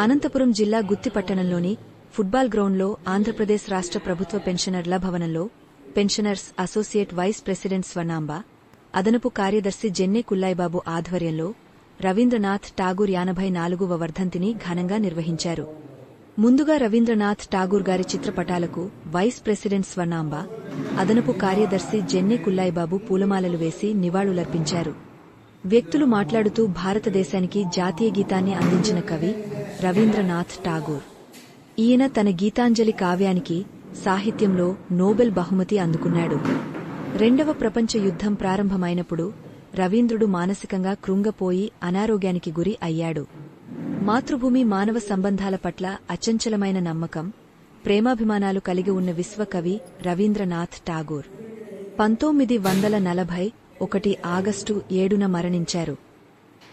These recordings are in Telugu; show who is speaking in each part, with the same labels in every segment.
Speaker 1: అనంతపురం జిల్లా గుత్తి పట్టణంలోని ఫుట్బాల్ గ్రౌండ్లో ఆంధ్రప్రదేశ్ రాష్ట్ర ప్రభుత్వ పెన్షనర్ల భవనంలో pensioners associate vice president Swarnamba, అదనపు కార్యదర్శి జెన్నె కుల్లాయిబాబు ఆధ్వర్యంలో రవీంద్రనాథ్ ఠాగూర్ 84వ వర్ధంతిని ఘనంగా నిర్వహించారు. ముందుగా రవీంద్రనాథ్ ఠాగూర్ గారి చిత్రపటాలకు వైస్ ప్రెసిడెంట్ స్వర్ణాంబ, అదనపు కార్యదర్శి జెన్నె కుల్లాయిబాబు పూలమాలలు వేసి నివాళులర్పించారు. వ్యక్తులు మాట్లాడుతూ భారతదేశానికి జాతీయ గీతాన్ని అందించిన కవి రవీంద్రనాథ్ ఠాగూర్. ఈయన తన గీతాంజలి కావ్యానికి సాహిత్యంలో నోబెల్ బహుమతి అందుకున్నాడు. రెండవ ప్రపంచ యుద్ధం ప్రారంభమైనప్పుడు రవీంద్రుడు మానసికంగా కృంగపోయి అనారోగ్యానికి గురి అయ్యాడు. మాతృభూమి మానవ సంబంధాల పట్ల అచంచలమైన నమ్మకం, ప్రేమాభిమానాలు కలిగి ఉన్న విశ్వకవి రవీంద్రనాథ్ ఠాగూర్ 1941 ఆగస్టు 7న మరణించారు.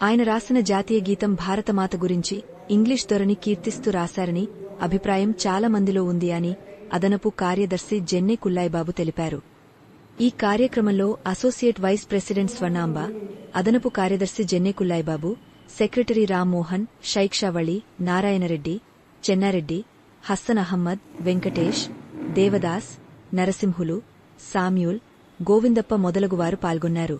Speaker 1: ఆయన రాసిన జాతీయ గీతం భారతమాత గురించి ఇంగ్లీష్ ధోరణి కీర్తిస్తూ రాశారని అభిప్రాయం చాలా మందిలో ఉంది అని అదనపు కార్యదర్శి జెన్నె కుల్లాయిబాబు తెలిపారు. ఈ కార్యక్రమంలో అసోసియేట్ వైస్ ప్రెసిడెంట్ స్వర్ణాంబ, అదనపు కార్యదర్శి జెన్నె కుల్లాయిబాబు, సెక్రటరీ రామ్మోహన్, షైక్షావళి, నారాయణరెడ్డి, చెన్నారెడ్డి, హస్సన్ అహ్మద్, వెంకటేష్, దేవదాస్, నరసింహులు, సామ్యూల్, గోవిందప్ప మొదలగువారు పాల్గొన్నారు.